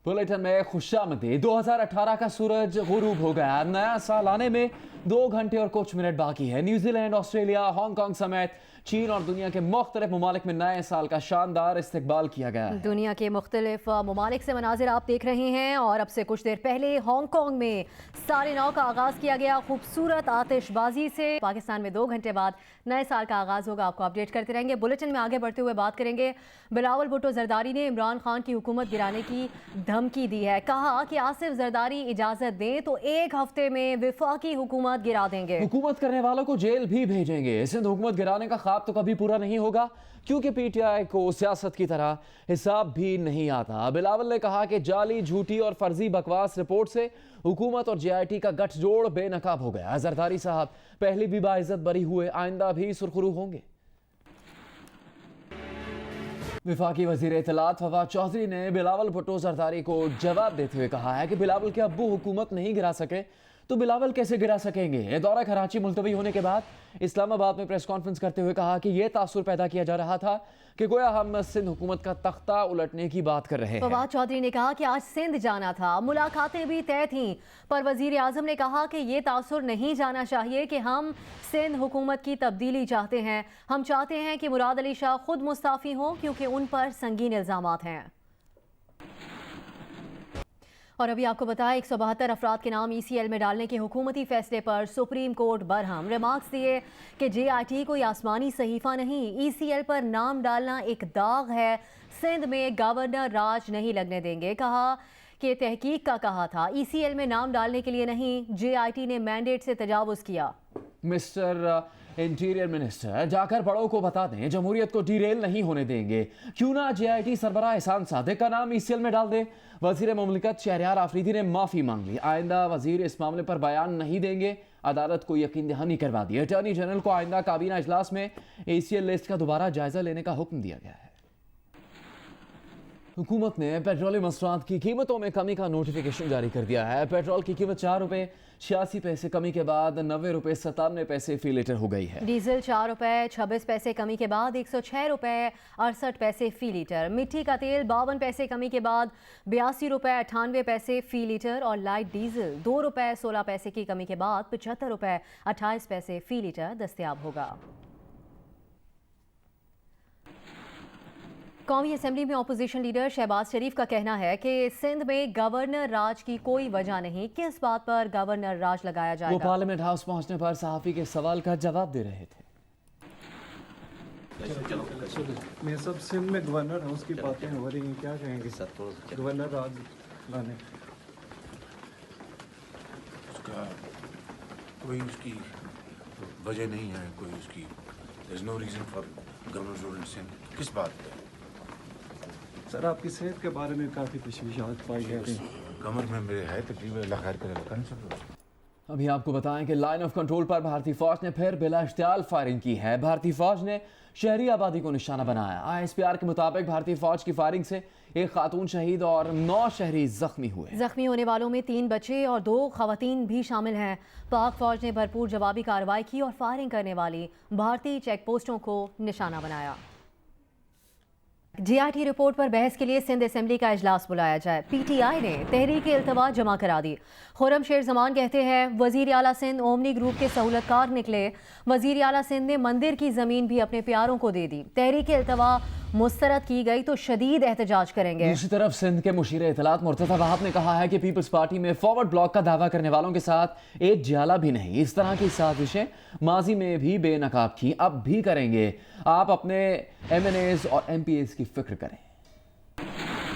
Bulletin में खुशामदी 2018 का सूरज गुरूब हो गया। नया साल आने में 2 घंटे और कुछ मिनट बाकी है। न्यूजीलैंड, ऑस्ट्रेलिया, हांगकांग समेत चीन और दुनिया के मुख्तलिफ ममालिक में नए साल का शानदार इस्तकबाल किया गया है। दुनिया के मुख्तलिफ ममालिक से मनाजिर आप देख रहे हैं और अब से कुछ देर पहले हांगकांग में 9:30 का आगाज़ किया गया खूबसूरत आतिशबाजी से। पाकिस्तान में 2 घंटे बाद नए साल का आगाज़ होगा, आपको अपडेट करते रहेंगे। बुलेटिन में आगे बढ़ते हुए बात करेंगे, बिलावल भुट्टो जरदारी ने इमरान खान की हुकूमत गिराने की धमकी दी है। कहा कि आसिफ जरदारी इजाज़त दें तो 1 हफ्ते में विफाकी हुकूमत गिरा देंगे। हुकूमत करने वालों को जेल भी भेजेंगे। सिंध हुकूमत गिराने का ख्वाब तो कभी पूरा नहीं होगा, क्योंकि पीटीआई को सियासत की तरह हिसाब भी नहीं आता। बिलावल ने कहा कि जाली, झूठी और फर्जी बकवास रिपोर्ट से हुकूमत और जेआईटी का गठजोड़ बेनकाब हो गया। जरदारी साहब पहली भी बाइज्जत बरी हुए, आइंदा भी सुरखरू होंगे। विफाकी वजीर इत्तलात फवाद चौधरी ने बिलावल भुट्टो जरदारी को जवाब देते हुए कहा है कि बिलावल के अब्बू हुकूमत नहीं गिरा सके तो बिलावल कैसे गिरा सकेंगे। दौरा कराची मुलतवी होने के बाद इस्लामाबाद में प्रेस कॉन्फ्रेंस करते हुए कहा कि यह तासुर पैदा किया जा रहा था कि गोया हम सिंध हुकूमत का तख्ता उलटने की बात कर रहे हैं। फवाद चौधरी ने कहा कि आज सिंध जाना था, मुलाकातें भी तय थीं, पर वजीर आजम ने कहा कि ये तासुर नहीं जाना चाहिए कि हम सिंध हुकूमत की तब्दीली चाहते हैं। हम चाहते हैं कि मुराद अली शाह खुद मुस्ताफी हों, क्योंकि उन पर संगीन इल्जामात हैं। और अभी आपको बताया 172 अफराद के नाम ECL में डालने के हुकूमती फैसले पर सुप्रीम कोर्ट बरहम। रिमार्क्स दिए कि JIT कोई आसमानी सहीफा नहीं, ECL पर नाम डालना एक दाग है, सिंध में गवर्नर राज नहीं लगने देंगे। कहा कि तहकीक का कहा था, ECL में नाम डालने के लिए नहीं, JIT ने मैंडेट से तजावुज किया। मिस्टर इंटीरियर मिनिस्टर, जाकर बड़ों को बता दें जमहूरियत को डीरेल नहीं होने देंगे। क्यों ना JIT सरबराह एहसान सादिक का नाम ECL में डाल दे। वजीर मुमलिकत शहरयार आफरीदी ने माफ़ी मांग ली। आइंदा वजीर इस मामले पर बयान नहीं देंगे, अदालत को यकीन दहानी करवा दी। अटॉर्नी जनरल को आइंदा काबीना इजलास में ACL लिस्ट का दोबारा जायजा लेने का हुक्म दिया गया है। हुकूमत ने पेट्रोलियम मसरूआत की कीमतों में कमी का नोटिफिकेशन जारी कर दिया है। पेट्रोल की कीमत 4 रुपये 86 पैसे कमी के बाद 90 रुपये 97 पैसे फी लीटर हो गई है। डीजल 4 रुपये 26 पैसे कमी के बाद 106 रुपये 68 पैसे फी लीटर। मिट्टी का तेल 52 पैसे कमी के बाद 82 रुपये 98 पैसे फी लीटर और लाइट डीजल 2 रुपये 16 पैसे की कमी के बाद 75 रुपये 28 पैसे फी लीटर दस्तयाब होगा। कौमी असेंबली में अपोजिशन लीडर शहबाज शरीफ का कहना है कि सिंध में गवर्नर राज की कोई वजह नहीं, किस बात पर गवर्नर राज लगाया जाएगा। वो पार्लियामेंट हाउस पहुंचने पर सहाफी के सवाल का जवाब दे रहे थे। मैं सब सिंध में गवर्नर हाउस की बातें हो रही हैं, क्या कहेंगे गवर्नर राज लाने उसका कोई उसकी वजह नहीं है, कोई उसकी there's no reason for governor rule in Sindh। किस बात पे? सर आपकी सेहत के बारे में काफ़ी तशवीशात पाई जा रही हैं। कमर में मेरे है तकलीफ, अल्लाह खैर करेगा। अभी आपको बताएं कि लाइन ऑफ कंट्रोल पर भारतीय फौज ने फिर बिला इश्तियाल फायरिंग की है। भारतीय फौज ने शहरी आबादी को निशाना बनाया। ISPR के मुताबिक भारतीय फौज की फायरिंग से 1 खातून शहीद और 9 शहरी जख्मी हुए। जख्मी होने वालों में 3 बच्चे और 2 खवातीन भी शामिल हैं। पाक फौज ने भरपूर जवाबी कार्रवाई की और फायरिंग करने वाली भारतीय चेक पोस्टों को निशाना बनाया। JIT रिपोर्ट पर बहस के लिए सिंध असेंबली का इजलास बुलाया जाए। PTI ने तहरीक इल्तवा जमा करा दी। खुर्रम शेर जमान कहते हैं वजीर आला सिंध ओमनी ग्रुप के सहूलतकार निकले। वजीर आला सिंध ने मंदिर की जमीन भी अपने प्यारों को दे दी। तहरीक इल्तवा मुस्तरद की गई तो शदीद एहतजाज करेंगे। दूसरी तरफ सिंध के मुशीर इत्तलात मुर्तज़ा वहाब ने कहा है कि पीपल्स पार्टी में फॉरवर्ड ब्लॉक का दावा करने वालों के साथ एक जाला भी नहीं। इस तरह की साजिशें माजी में भी बेनकाब की, अब भी करेंगे। आप अपने MNAs और MPAs की फिक्र करें।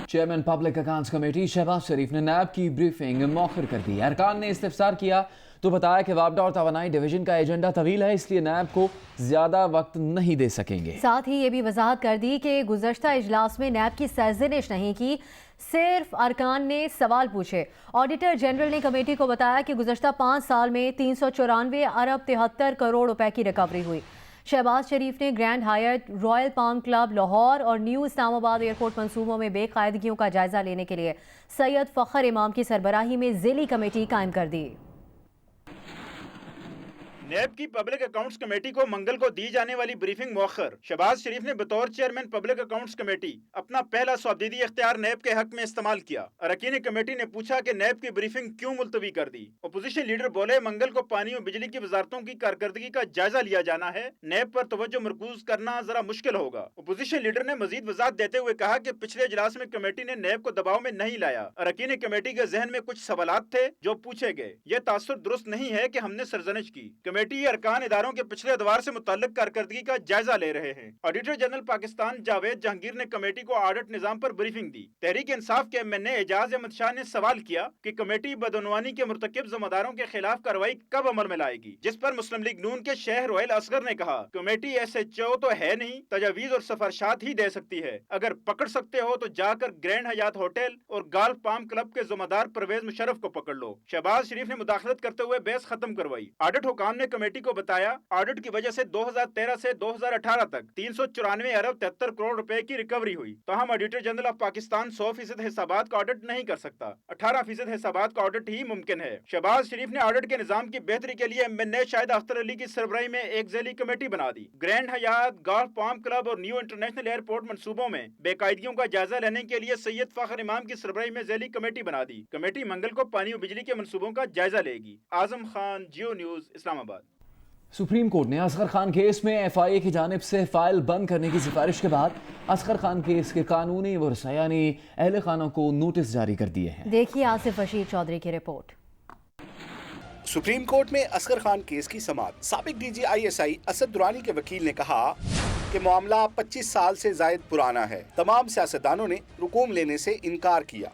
Chairman public accounts committee Shahbaz Sharif ने नैब की ब्रीफिंग मौखर कर दी। अरकान ने इस्तिफसार किया तो बताया कि वापडा और तवानाई डिवीजन का एजेंडा तवील है, इसलिए नैब को ज्यादा वक्त नहीं दे सकेंगे। साथ ही ये भी वजाहत कर दी कि गुज़श्ता इजलास में नैब की सरजनिश नहीं की, सिर्फ अरकान ने सवाल पूछे। ऑडिटर जनरल ने कमेटी को बताया कि गुज़श्ता 5 साल में 394 अरब 73 करोड़ रुपए की रिकवरी हुई। शहबाज शरीफ ने grand height, royal palm club Lahore और न्यू इस्लामाबाद एयरपोर्ट मंसूबों में बेकायदगियों का जायजा लेने के लिए सैयद फ़खर इमाम की सरबराही में ज़िली कमेटी कायम कर दी। नेब की पब्लिक अकाउंट्स कमेटी को मंगल को दी जाने वाली ब्रीफिंग मौखर। शहबाज शरीफ ने बतौर चेयरमैन पब्लिक अकाउंट्स कमेटी अपना पहला सौदीदी इख्तियार नेब के हक में इस्तेमाल किया। अरकान कमेटी ने पूछा कि नेब की ब्रीफिंग क्यों मुलतवी कर दी। अपोजिशन लीडर बोले, मंगल को पानी और बिजली की वजारतों की कारकर्दगी का जायजा लिया जाना है, नेब पर तवज्जो मरकूज करना जरा मुश्किल होगा। अपोजिशन लीडर ने मजीद वजाहत देते हुए कहा कि पिछले इजलास में कमेटी ने नेब को दबाव में नहीं लाया। अरकान कमेटी के जहन में कुछ सवालात थे जो पूछे गए। यह तासुर दुरुस्त नहीं है कि हमने सरजनिश की। कमेटी अरकान इदारों के पिछले अदवार से मुताल्लिक कारकर्दगी का जायजा ले रहे हैं। ऑडिटर जनरल पाकिस्तान जावेद जहांगीर ने कमेटी को ऑडिट निजाम पर ब्रीफिंग दी। तहरीक इंसाफ के MNA एजाज अहमद शाह ने सवाल किया कि कमेटी बदउनवानी के मुर्तकिब ज़िम्मेदारों के खिलाफ कार्रवाई कब अमल में लाएगी, जिस पर मुस्लिम लीग नून के शेख रोहेल असगर ने कहा, कमेटी SHO तो है नहीं, तजावीज और सिफारिशात ही दे सकती है। अगर पकड़ सकते हो तो जाकर ग्रैंड हयात होटल और गोल्फ पाम क्लब के ज़िम्मेदार परवेज मुशर्रफ को पकड़ लो। शहबाज शरीफ ने मुदाखलत करते हुए बहस खत्म करवाई। ऑडिट हुकाम ने कमेटी को बताया, ऑडिट की वजह से 2013 से 2018 तक 394 अरब 73 करोड़ रुपए की रिकवरी हुई। ताहम ऑडिटर जनरल ऑफ पाकिस्तान 100% हिसाबात का ऑडिट नहीं कर सकता, 18% हिसाबात का ऑडिट ही मुमकिन है। शहबाज शरीफ ने ऑडिट के निजाम की बेहतरी के लिए MNA शाहिद अख्तर अली की सरबराही में एक ज़ैली कमेटी बना दी। ग्रैंड हयात, गोल्फ पाम क्लब और न्यू इंटरनेशनल एयरपोर्ट मंसूबों में बेकायदगियों का जायजा लेने के लिए सैयद फखर इमाम की सरबराही में ज़ैली कमेटी बना दी। कमेटी मंगल को पानी और बिजली के मंसूबों का जायजा लेगी। आजम खान, जियो न्यूज़, इस्लामाबाद। सुप्रीम कोर्ट ने असगर खान केस में FIA की जानिब से फाइल बंद करने की सिफारिश के बाद असगर खान केस के कानूनी वर्सा यानी अहले खाना को नोटिस जारी कर दिए हैं। देखिए आसिफ रशीद चौधरी की रिपोर्ट। सुप्रीम कोर्ट में असगर खान केस की समाअत। साबिक DG ISI असद दुरानी के वकील ने कहा कि मामला 25 साल से जायद पुराना है। तमाम सियासतदानों ने रुकूम लेने से इनकार किया।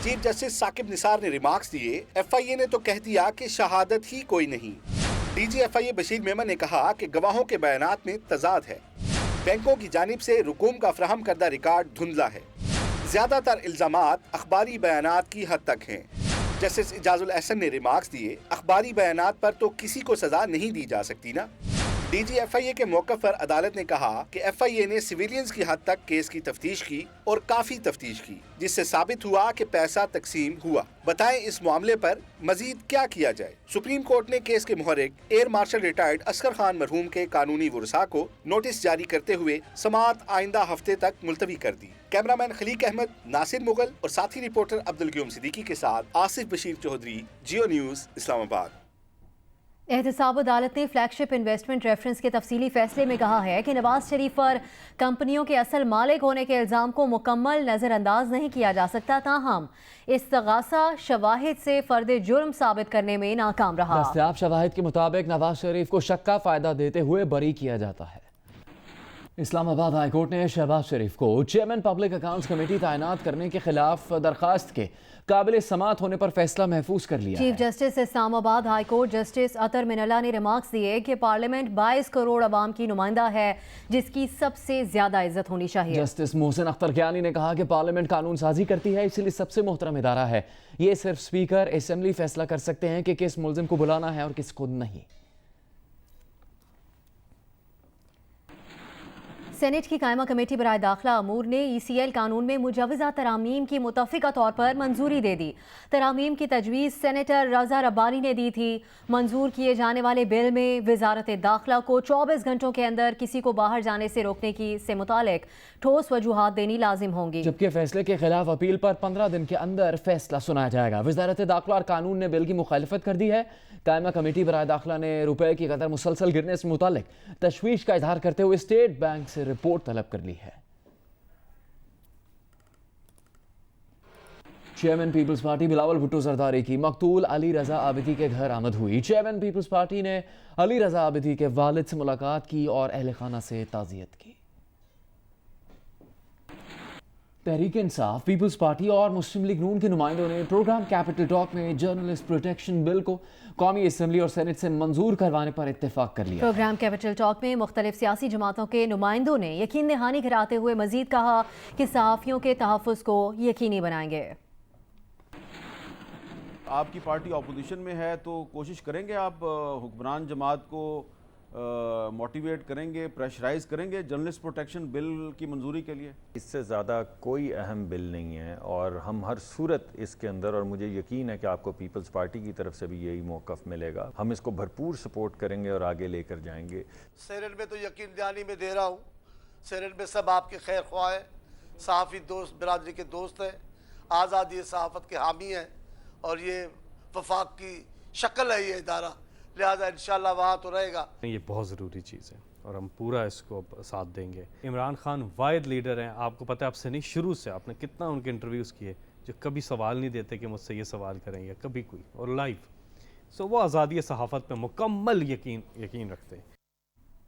चीफ जस्टिस साकिब निसार ने रिमार्क्स दिए, FIA ने तो कह दिया कि शहादत ही कोई नहीं। DG FIA बशीर मेमन ने कहा कि गवाहों के बयानात में तजाद है। बैंकों की जानिब से रुकूम का फ्राहम करदा रिकॉर्ड धुंधला है। ज्यादातर इल्जामात अखबारी बयानात की हद तक हैं। जस्टिस इजाजुल एहसन ने रिमार्क्स दिए, अखबारी बयानात पर तो किसी को सजा नहीं दी जा सकती ना। DG FIA के मौक़िफ़ पर अदालत ने कहा कि FIA ने सिविलियंस की हद तक केस की तफ्तीश की और काफ़ी तफ्तीश की, जिससे साबित हुआ कि पैसा तकसीम हुआ। बताएं इस मामले पर मजीद क्या किया जाए। सुप्रीम कोर्ट ने केस के मुहर्रिक air marshal retired Asghar Khan मरहूम के कानूनी वरसा को नोटिस जारी करते हुए समाअत आइंदा हफ्ते तक मुलतवी कर दी। कैमरामैन खलीक अहमद, नासिर मुगल और साथी रिपोर्टर अब्दुल क़य्यूम सिद्दीकी के साथ आसिफ बशीर चौधरी, जियो न्यूज़, इस्लामाबाद। एहतसाब अदालत ने फ्लैगशिप इन्वेस्टमेंट रेफरेंस के तफसीली फैसले में कहा है कि नवाज शरीफ पर कंपनियों के असल मालिक होने के इल्ज़ाम को मुकम्मल नज़रअंदाज नहीं किया जा सकता। ताहम इस्तगासा शवाहिद से फर्द जुर्म साबित करने में नाकाम रहा। दस्तयाब शवाहिद के मुताबिक नवाज शरीफ को शक का फायदा देते हुए बरी किया जाता है। इस्लामाबाद हाई कोर्ट ने शहबाज शरीफ को चेयरमैन पब्लिक अकाउंट्स कमेटी तैनात करने के खिलाफ दरखास्त के काबिल समाअत होने पर फैसला महफूज कर लिया। Chief justice Islamabad high court justice Athar Minallah ने रिमार्क्स दिए कि पार्लियामेंट 22 करोड़ अवाम की नुमाइंदा है, जिसकी सबसे ज्यादा इज्जत होनी चाहिए। जस्टिस मोहसिन अख्तर कियानी ने कहा कि पार्लियामेंट कानून साजी करती है, इसलिए सबसे मोहतरम इदारा है। ये सिर्फ स्पीकर असेंबली फैसला कर सकते हैं कि किस मुल्जिम को बुलाना है और किसको नहीं। सेनेट की कायमा कमेटी बराए दाखिला अमूर ने ECL कानून में मुजवज़ा तरामीम की मुतफ़िका तौर पर मंजूरी दे दी। तरामीम की तजवीज़ सेनेटर रज़ा रब्बानी ने दी थी। मंजूर किए जाने वाले बिल में वजारत दाखिला को 24 घंटों के अंदर किसी को बाहर जाने से रोकने की से मुतालिक ठोस वजूहात देनी लाजिम होंगी, जबकि फैसले के खिलाफ अपील पर 15 दिन के अंदर फैसला सुनाया जाएगा। वजारत दाखिला और कानून ने बिल की मुखालिफत कर दी है। कायमा कमेटी बराए दाखिला ने रुपए की कदर मुसलसल गिरने से मुतालिक तशवीश का इजहार करते हुए स्टेट बैंक से रिपोर्ट तलब कर ली है। चेयरमैन पीपल्स पार्टी बिलावल भुट्टो जरदारी की मकतूल अली रजा आबिदी के घर आमद हुई। चेयरमैन पीपल्स पार्टी ने अली रजा आबिदी के वालिद से मुलाकात की और अहले खाना से ताज़ियत की। तहरीक इंसाफ, पीपल्स पार्टी और मुस्लिम लीग नून के नुमाइंदों ने प्रोग्राम कैपिटल टॉक में जर्नलिस्ट प्रोटेक्शन बिल को कौमी असेंबली और सेनेट से मंजूर करवाने पर इत्तेफाक कर लिया। प्रोग्राम कैपिटल टॉक में मुख्तलिफ सियासी जमातों के नुमाइंदों ने यकीन दहानी कराते हुए मजीद कहा कि सहाफ़ियों के तहफ़्फ़ुज़ को यकीनी बनाएंगे। आपकी पार्टी अपोजिशन में है तो कोशिश करेंगे आप हुक्मरान जमात को موٹیویٹ کریں گے, پریشرائز کریں گے جرنلسٹ پروٹیکشن بل کی منظوری کے لیے؟ اس سے زیادہ کوئی اہم بل نہیں ہے اور ہم ہر صورت اس کے اندر, اور مجھے یقین ہے کہ آپ کو پیپلز پارٹی کی طرف سے بھی یہی موقف ملے گا, ہم اس کو بھرپور سپورٹ کریں گے اور آگے لے کر جائیں گے. سیریل میں تو یقین دہانی میں دے رہا ہوں, سیریل میں سب آپ کے خیر خواہ ہیں, صحافی دوست برادری کے دوست ہیں, آزادی صحافت کے حامی ہیں, اور یہ وفاق کی شکل ہے یہ ادارہ, لہٰذا انشاءاللہ وہاں تو رہے گا. یہ بہت ضروری چیز ہے اور ہم پورا اس کو ساتھ دیں گے. عمران خان واحد لیڈر ہیں, آپ کو پتہ ہے آپ سے نہیں, شروع سے آپ نے کتنا ان کے انٹرویوز کیے جو کبھی سوال نہیں دیتے کہ مجھ سے یہ سوال کریں یا کبھی کوئی, اور لائیو. سو وہ آزادی صحافت پہ مکمل یقین رکھتے ہیں.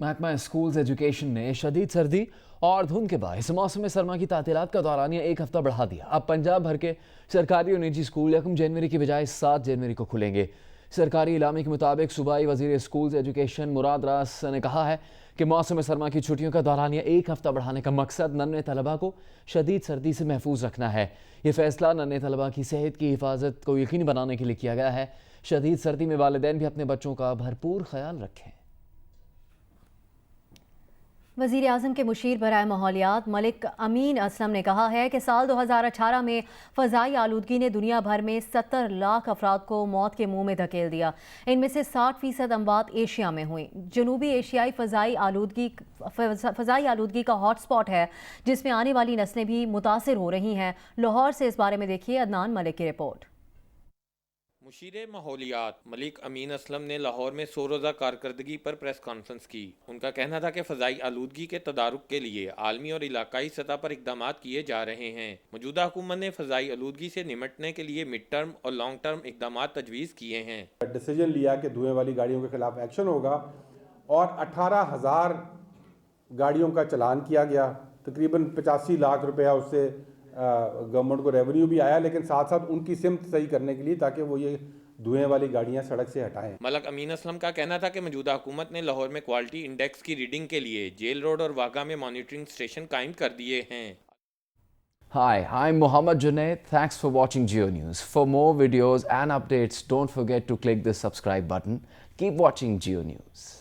محکمہ اسکولز ایجوکیشن نے شدید سردی اور دھند کے باعث موسم سرما کی تعطیلات کا دورانیہ ایک ہفتہ بڑھا دیا. اب پنجاب بھر کے سرکاری اور نجی اسکول 1 جنوری کی بجائے 7 جنوری کو کھلیں گے. سرکاری اعلامیہ کے مطابق صوبائی وزیر اسکولز ایجوکیشن مراد راس نے کہا ہے کہ موسم سرما کی چھٹیوں کا دورانیہ ایک ہفتہ بڑھانے کا مقصد ننھے طلبہ کو شدید سردی سے محفوظ رکھنا ہے. یہ فیصلہ ننھے طلبہ کی صحت کی حفاظت کو یقینی بنانے کے لیے کیا گیا ہے. شدید سردی میں والدین بھی اپنے بچوں کا بھرپور خیال رکھیں. وزیر اعظم کے مشیر برائے ماحولیات ملک امین اسلم نے کہا ہے کہ سال 2018 میں فضائی آلودگی نے دنیا بھر میں 70 لاکھ افراد کو موت کے منہ میں دھکیل دیا. ان میں سے 60% اموات ایشیا میں ہوئیں. جنوبی ایشیائی فضائی آلودگی کا ہاٹ سپاٹ ہے جس میں آنے والی نسلیں بھی متاثر ہو رہی ہیں. لاہور سے اس بارے میں دیکھیے عدنان ملک کی رپورٹ. مشیر ماحولیات ملک امین اسلم نے لاہور میں 100 روزہ کارکردگی پر پریس کانفرنس کی. ان کا کہنا تھا کہ فضائی آلودگی کے تدارک کے لیے عالمی اور علاقائی سطح پر اقدامات کیے جا رہے ہیں. موجودہ حکومت نے فضائی آلودگی سے نمٹنے کے لیے مڈ ٹرم اور لانگ ٹرم اقدامات تجویز کیے ہیں. ڈیسیجن لیا کہ دھوئیں والی گاڑیوں کے خلاف ایکشن ہوگا اور 18,000 گاڑیوں کا چلان کیا گیا. تقریباً 85 لاکھ روپیہ اس سے گورنمنٹ کو ریونیو بھی آیا, لیکن ساتھ ساتھ ان کی سمت صحیح کرنے کے لیے تاکہ وہ یہ دھوئیں والی گاڑیاں سڑک سے ہٹائیں. ملک امین اسلم کا کہنا تھا کہ موجودہ حکومت نے لاہور میں کوالٹی انڈیکس کی ریڈنگ کے لیے جیل روڈ اور واگا میں مانیٹرنگ اسٹیشن قائم کر دیے ہیں. Hi, I'm Mohammad Junaid. Thanks for watching Geo News. For more videos and updates, don't forget to click the subscribe button. Keep watching Geo News.